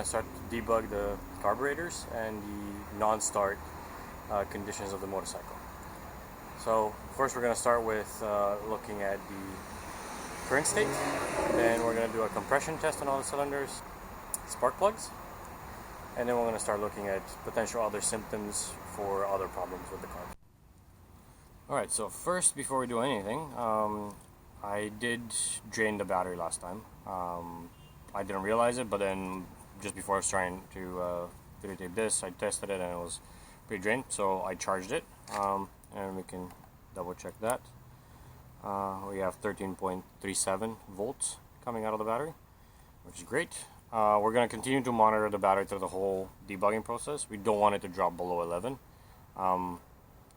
to start to debug the carburetors and the non-start conditions of the motorcycle. So first we're going to start with looking at the current state. Then we're going to do a compression test on all the cylinders, spark plugs, and then we're going to start looking at potential other symptoms for other problems with the car. Alright, so first, before we do anything, I did drain the battery last time. I didn't realize it, but then just before I was trying to videotape this, I tested it and it was pretty drained, so I charged it, and we can double check that. We have 13.37 volts coming out of the battery, which is great. We're going to continue to monitor the battery through the whole debugging process. We don't want it to drop below 11.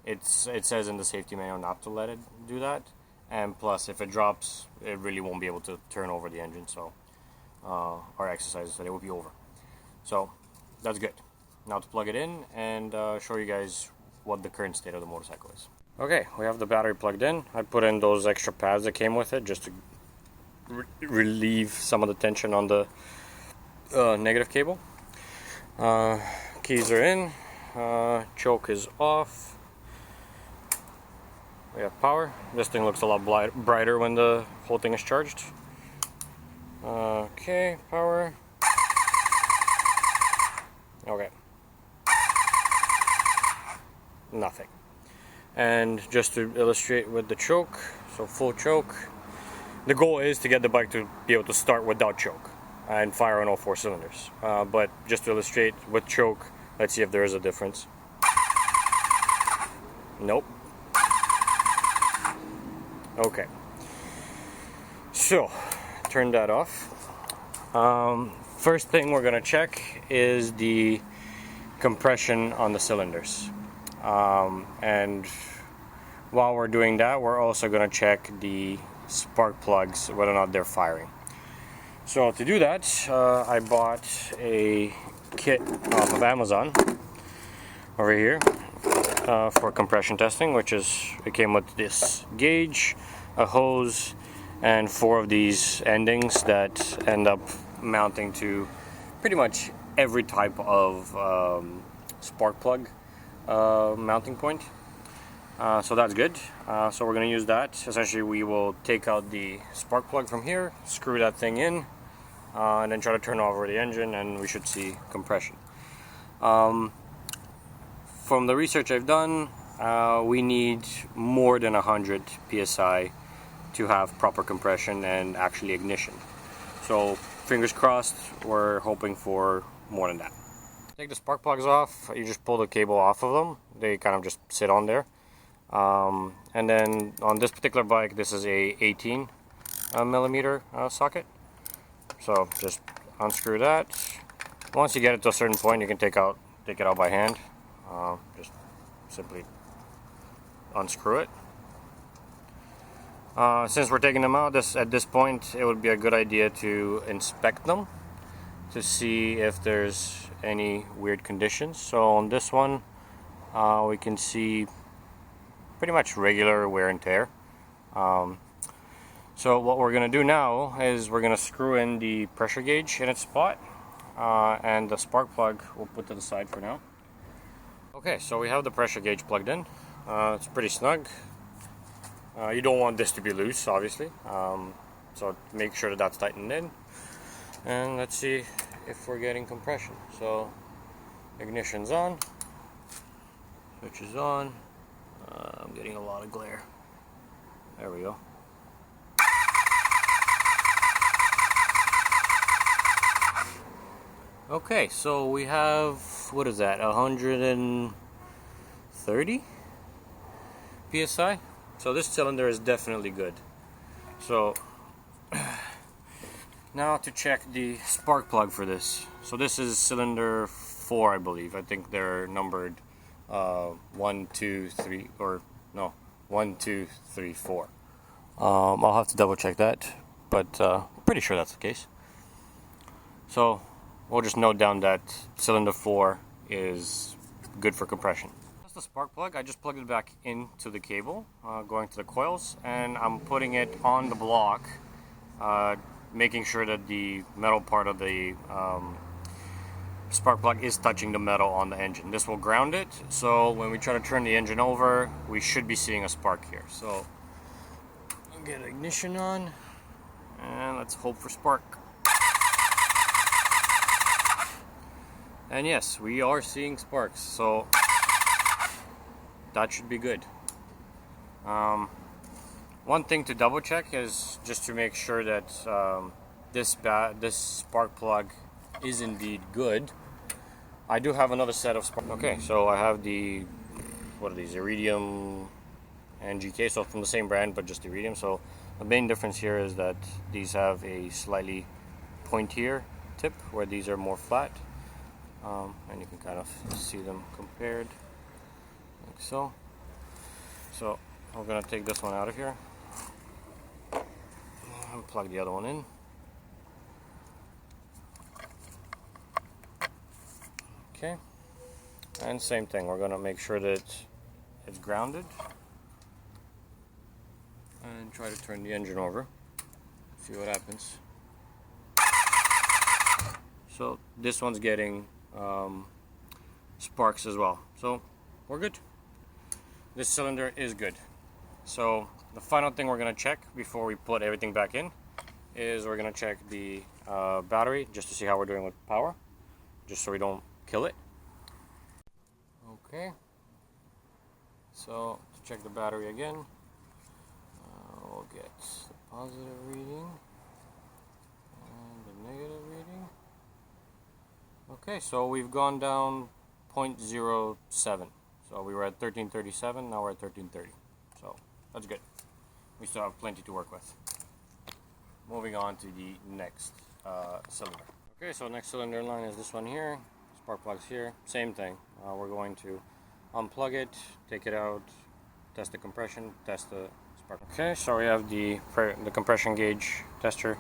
It says in the safety manual not to let it do that, and plus if it drops, it really won't be able to turn over the engine, so our exercises today will be over. So that's good. Now to plug it in and show you guys what the current state of the motorcycle is. Okay, we have the battery plugged in. I put in those extra pads that came with it just to relieve some of the tension on the negative cable. Keys are in, choke is off. We have power. This thing looks a lot brighter when the whole thing is charged. Okay, power. Okay. Nothing. And just to illustrate with the choke, so full choke. The goal is to get the bike to be able to start without choke and fire on all 4 cylinders. But just to illustrate with choke, let's see if there is a difference. Nope. Okay, so turn that off. First thing we're gonna check is the compression on the cylinders, and while we're doing that, we're also gonna check the spark plugs, whether or not they're firing. So to do that, I bought a kit off of Amazon over here. For compression testing, which is, it came with this gauge, a hose, and 4 of these endings that end up mounting to pretty much every type of spark plug mounting point. So that's good. So we're going to use that. Essentially, we will take out the spark plug from here, screw that thing in, and then try to turn over the engine, and we should see compression. From the research I've done, we need more than 100 psi to have proper compression and actually ignition. So fingers crossed, we're hoping for more than that. Take the spark plugs off, you just pull the cable off of them. They kind of just sit on there. And then on this particular bike, this is a 18 millimeter socket. So just unscrew that. Once you get it to a certain point, you can take it out by hand. Just simply unscrew it. Since we're taking them out, at this point it would be a good idea to inspect them to see if there's any weird conditions. So on this one, we can see pretty much regular wear and tear. So what we're going to do now is we're going to screw in the pressure gauge in its spot, and the spark plug we'll put to the side for now. Okay, so we have the pressure gauge plugged in. It's pretty snug. You don't want this to be loose, obviously. So make sure that that's tightened in. And let's see if we're getting compression. So ignition's on. Switch is on. I'm getting a lot of glare. There we go. Okay, so we have, what is that, 130 psi? So this cylinder is definitely good. So now to check the spark plug for this. So this is cylinder 4, I believe. I think they're numbered 1, 2, 3, or no, 1, 2, 3, 4. I'll have to double check that, but pretty sure that's the case. So we'll just note down that cylinder 4 is good for compression. That's the spark plug. I just plugged it back into the cable, going to the coils, and I'm putting it on the block, making sure that the metal part of the spark plug is touching the metal on the engine. This will ground it, so when we try to turn the engine over, we should be seeing a spark here. So I'll get ignition on, and let's hope for spark. And yes, we are seeing sparks, so that should be good. One thing to double check is just to make sure that this spark plug is indeed good. I do have another set of spark. Okay, so I have the, what are these, Iridium and GK, so from the same brand but just Iridium. So the main difference here is that these have a slightly pointier tip where these are more flat, and you can kind of see them compared like so. So we're gonna take this one out of here and plug the other one in. Okay, and same thing, we're gonna make sure that it's grounded and try to turn the engine over, see what happens. So this one's getting sparks as well, so we're good. This cylinder is good. So the final thing we're gonna check before we put everything back in is we're gonna check the battery just to see how we're doing with power, just so we don't kill it. Okay, so to check the battery again, we'll get the positive reading and the negative reading. Okay, so we've gone down 0.07. So we were at 1337, now we're at 1330. So that's good. We still have plenty to work with. Moving on to the next cylinder. Okay, so next cylinder in line is this one here. Spark plugs here, same thing. We're going to unplug it, take it out, test the compression, test the spark. Okay, so we have the compression gauge tester,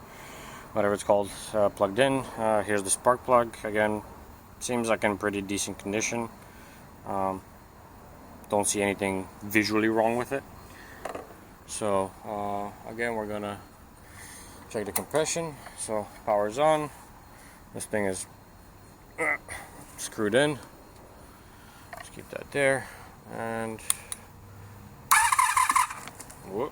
whatever it's called, plugged in. Here's the spark plug. Again, seems like in pretty decent condition. Don't see anything visually wrong with it. So again, we're gonna check the compression. So power's on. This thing is screwed in. Just keep that there, and whoop.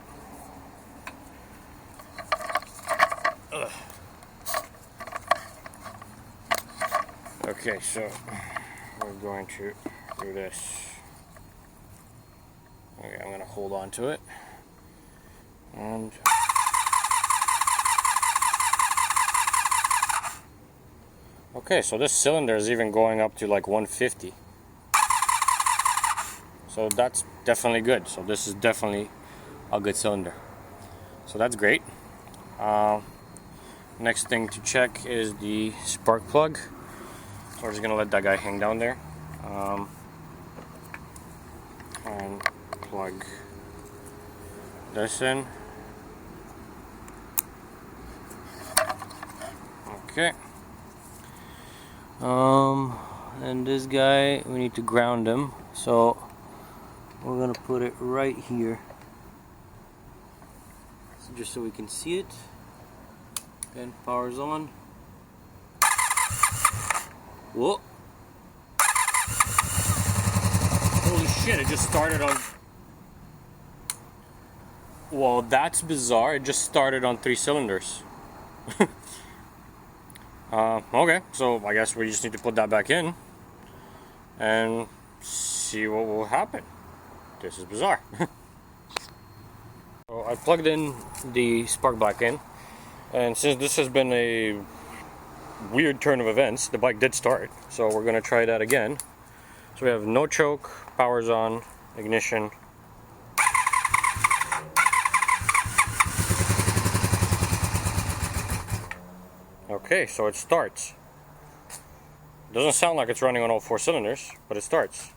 Okay, so we're going to do this. Okay, I'm gonna hold on to it, and okay, so this cylinder is even going up to like 150. So that's definitely good. So this is definitely a good cylinder. So that's great. Next thing to check is the spark plug. So we're just gonna let that guy hang down there. And plug this in. Okay. And this guy, we need to ground him, so we're gonna put it right here, so just so we can see it. And power's on. Whoa! Holy shit! It just started on. Well, that's bizarre. It just started on 3 cylinders. Okay, so I guess we just need to put that back in and see what will happen. This is bizarre. So I plugged in the spark back in, and since this has been a weird turn of events, the bike did start. So we're going to try that again. So we have no choke, power's on, ignition. Okay, so it starts. Doesn't sound like it's running on all 4 cylinders, but it starts.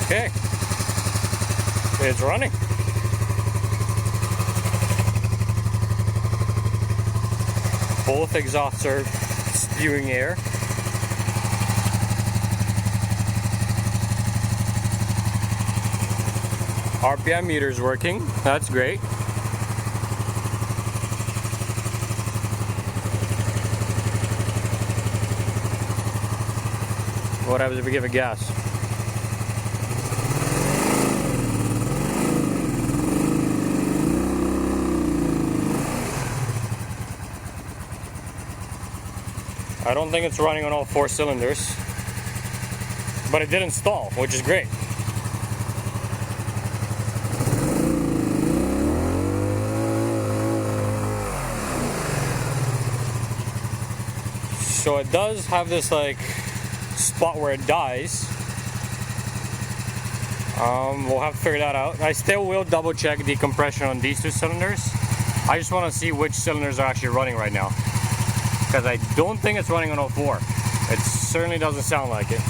Okay, it's running. Both exhausts are spewing air. RPM meter's working. That's great. What happens if we give it gas? I don't think it's running on all 4 cylinders, but it didn't stall, which is great. So it does have this like spot where it dies. We'll have to figure that out. I still will double check the compression on these 2 cylinders. I just want to see which cylinders are actually running right now, because I don't think it's running on all 4. It certainly doesn't sound like it.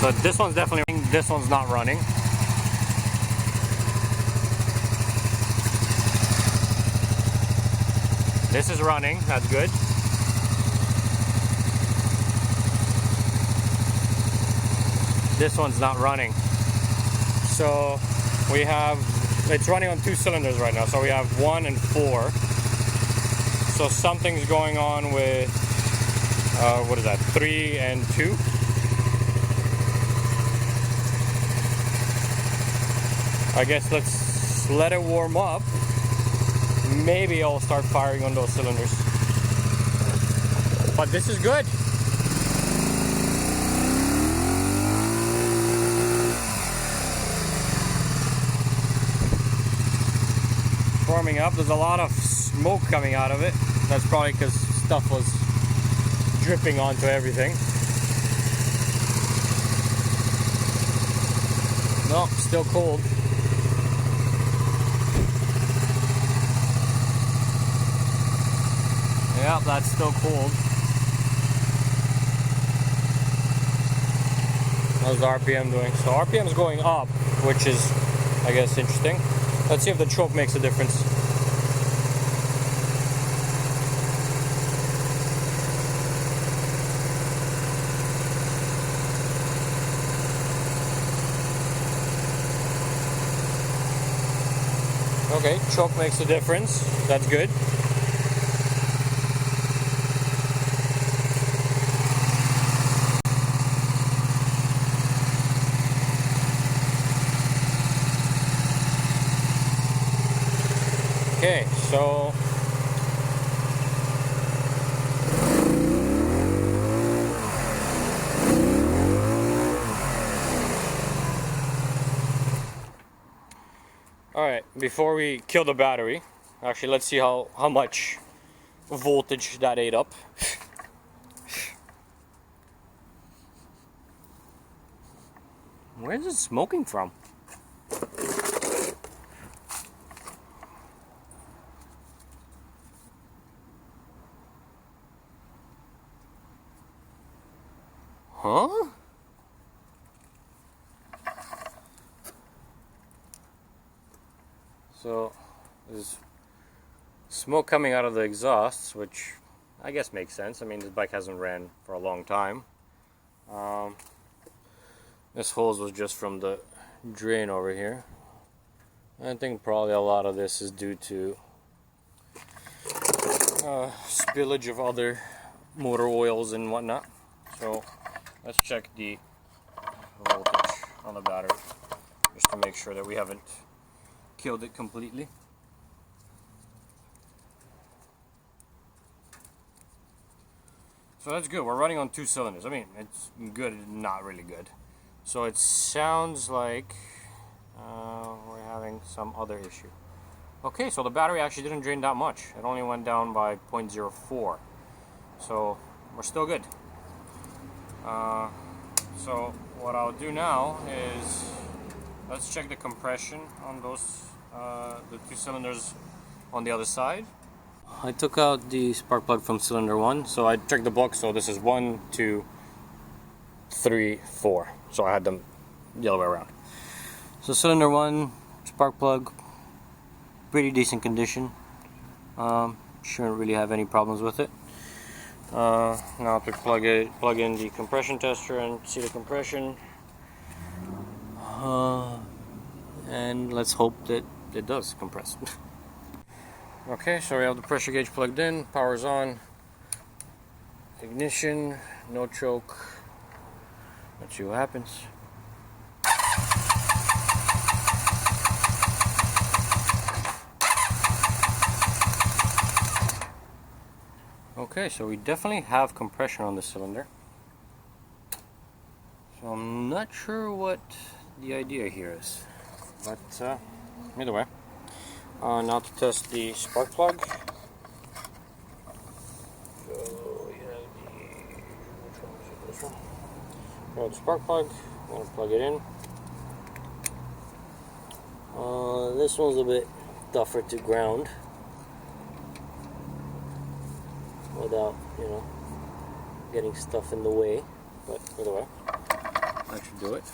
So this one's definitely running, this one's not running. This is running, that's good. This one's not running. So we have, it's running on 2 cylinders right now. So we have 1 and 4. So something's going on with, what is that, 3 and 2? I guess let's let it warm up. Maybe I'll start firing on those cylinders. But this is good. Warming up. There's a lot of smoke coming out of it. That's probably because stuff was dripping onto everything. Nope, still cold. Yep, that's still cold. How's the RPM doing? So RPM is going up, which is, I guess, interesting. Let's see if the choke makes a difference. Okay, choke makes a difference. That's good. Okay, so alright, before we kill the battery, actually let's see how much voltage that ate up. Where is it smoking from? Huh? So there's smoke coming out of the exhausts, which I guess makes sense. I mean, this bike hasn't ran for a long time. This hose was just from the drain over here. I think probably a lot of this is due to spillage of other motor oils and whatnot. So let's check the voltage on the battery just to make sure that we haven't killed it completely. So that's good. We're running on 2 cylinders. I mean, it's good, not really good. So it sounds like we're having some other issue. Okay, so the battery actually didn't drain that much. It only went down by 0.04. So we're still good. So what I'll do now is let's check the compression on those the 2 cylinders on the other side. I took out the spark plug from cylinder 1, so I checked the book. So this is 1, 2, 3, 4. So I had them the other way around. So cylinder 1 spark plug, pretty decent condition. Shouldn't really have any problems with it. Now to plug in the compression tester and see the compression. And let's hope that it does compress. Okay, so we have the pressure gauge plugged in, power's on, ignition, no choke. Let's see what happens. Okay, so we definitely have compression on this cylinder. So I'm not sure what the idea here is, but either way. Now to test the spark plug. So we have which one is it? This one. We have the spark plug. I'm going to plug it in. This one's a bit tougher to ground without, getting stuff in the way, but either way, that should do it.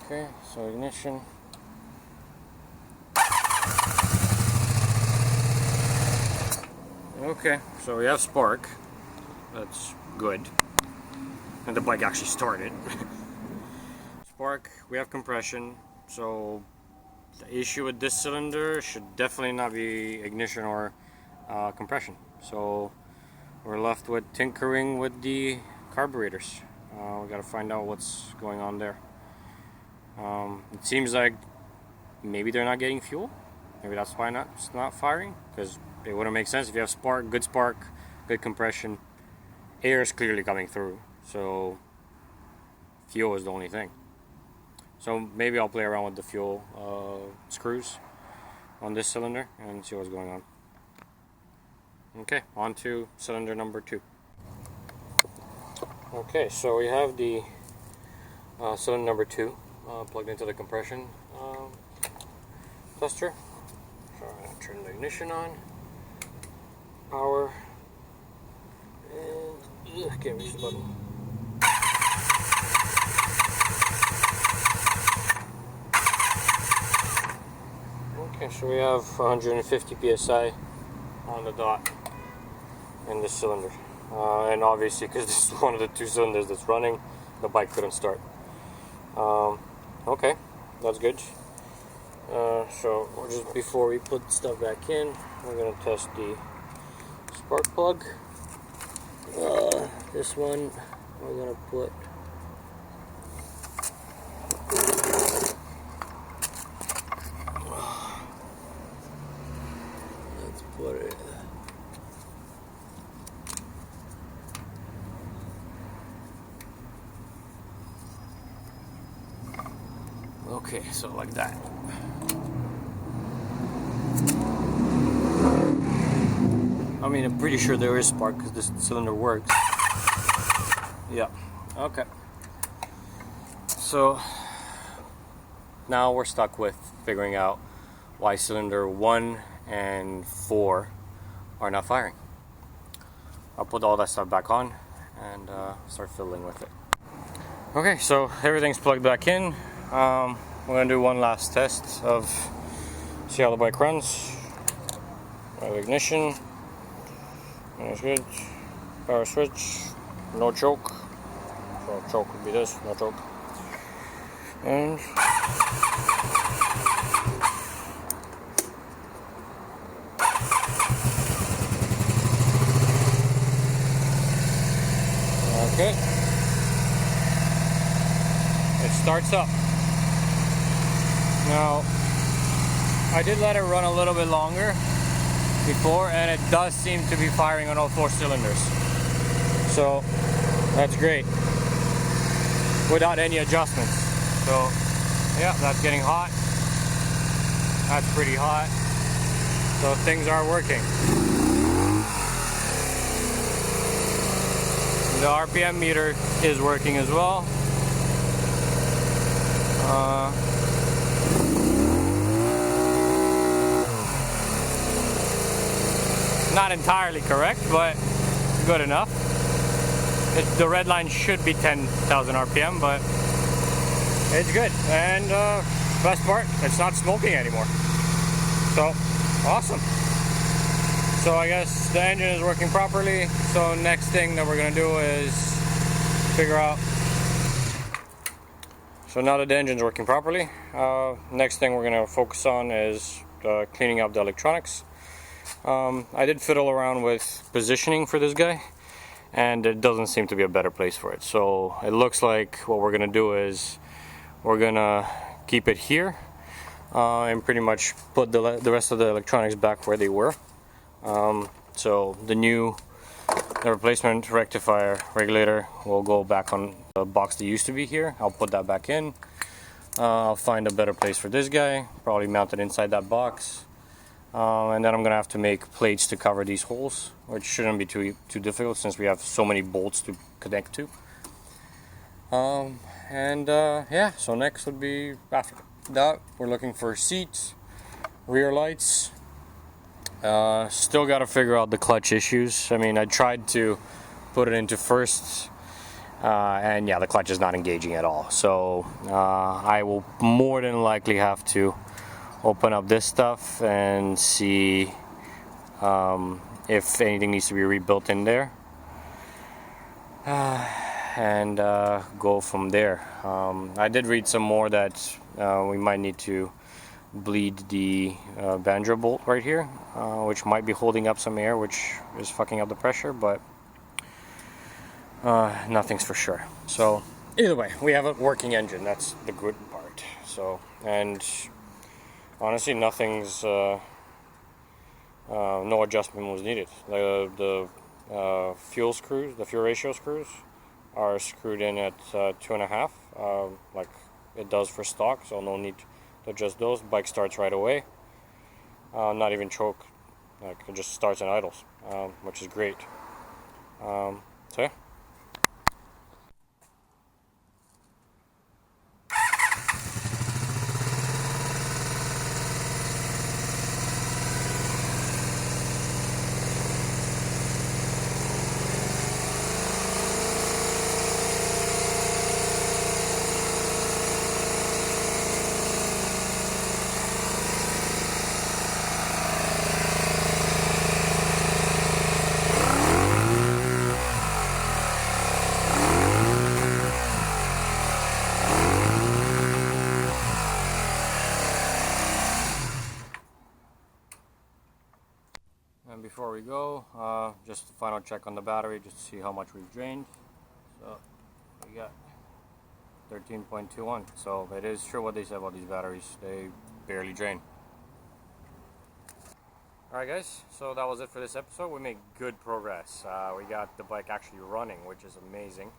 Okay, so ignition. Okay, so we have spark. That's good. And the bike actually started. Spark, we have compression. So the issue with this cylinder should definitely not be ignition or compression. So we're left with tinkering with the carburetors. We gotta find out what's going on there. It seems like maybe they're not getting fuel. Maybe that's why it's not firing, because it wouldn't make sense if you have spark, good compression. Air is clearly coming through, so fuel is the only thing. So maybe I'll play around with the fuel screws on this cylinder and see what's going on. Okay, on to cylinder number 2. Okay, so we have the cylinder number 2 plugged into the compression tester. So I'm going to turn the ignition on, power, and can't reach the button. Okay, so we have 150 psi on the dot in this cylinder, and obviously because this is one of the 2 cylinders that's running, the bike couldn't start. Okay, that's good. So just before we put stuff back in, we're going to test the spark plug. This one we're going to put let's put it okay, so like that. I mean, I'm pretty sure there is spark because this cylinder works. Yeah, okay. So now we're stuck with figuring out why cylinder 1 and 4 are not firing. I'll put all that stuff back on and start fiddling with it. Okay, so everything's plugged back in. We're going to do one last test of see how the bike runs. Ignition. That's good. Power switch. No choke. So choke would be this. No choke. And okay. It starts up. Now, I did let it run a little bit longer before, and it does seem to be firing on all 4 cylinders. So that's great without any adjustments. So yeah, that's getting hot. That's pretty hot. So things are working. The RPM meter is working as well. Not entirely correct, but good enough. The red line should be 10,000 RPM, but it's good. And best part, it's not smoking anymore. So awesome. So I guess the engine is working properly. So next thing that we're gonna do is figure out. So now that the engine's working properly, next thing we're gonna focus on is cleaning up the electronics. I did fiddle around with positioning for this guy, and there doesn't seem to be a better place for it. So it looks like what we're gonna do is we're gonna keep it here and pretty much put the rest of the electronics back where they were. So the replacement rectifier regulator will go back on the box that used to be here. I'll put that back in. I'll find a better place for this guy, probably mount it inside that box. And then I'm gonna have to make plates to cover these holes, which shouldn't be too difficult since we have so many bolts to connect to. Yeah, so next would be after that we're looking for seats, rear lights. Still got to figure out the clutch issues. I mean, I tried to put it into first, and yeah, the clutch is not engaging at all. So I will more than likely have to open up this stuff and see if anything needs to be rebuilt in there, and go from there. I did read some more that we might need to bleed the banjo bolt right here, which might be holding up some air, which is fucking up the pressure, but nothing's for sure. So either way, we have a working engine. That's the good part. So, and honestly, nothing's no adjustment was needed. The fuel screws, the fuel ratio screws, are screwed in at 2.5, like it does for stock. So no need to adjust those. Bike starts right away. Not even choke. Like it just starts and idles, which is great. So yeah. And before we go, just a final check on the battery, just to see how much we've drained. So we got 13.21. So it is true what they said about these batteries. They barely drain. Alright guys, so that was it for this episode. We made good progress. We got the bike actually running, which is amazing.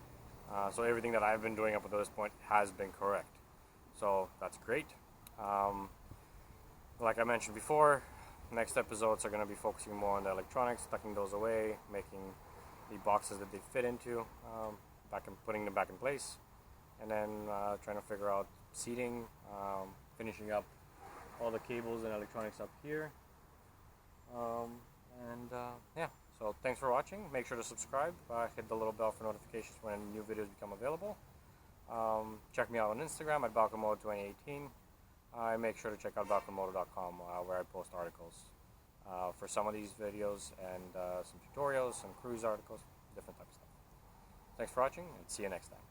So everything that I've been doing up until this point has been correct. So that's great. Like I mentioned before, next episodes are going to be focusing more on the electronics, tucking those away, making the boxes that they fit into, putting them back in place, and then trying to figure out seating, finishing up all the cables and electronics up here. Yeah, so thanks for watching. Make sure to subscribe, hit the little bell for notifications when new videos become available. Check me out on Instagram at balcomode2018. Make sure to check out balcomodo.com where I post articles for some of these videos and some tutorials, some cruise articles, different types of stuff. Thanks for watching, and see you next time.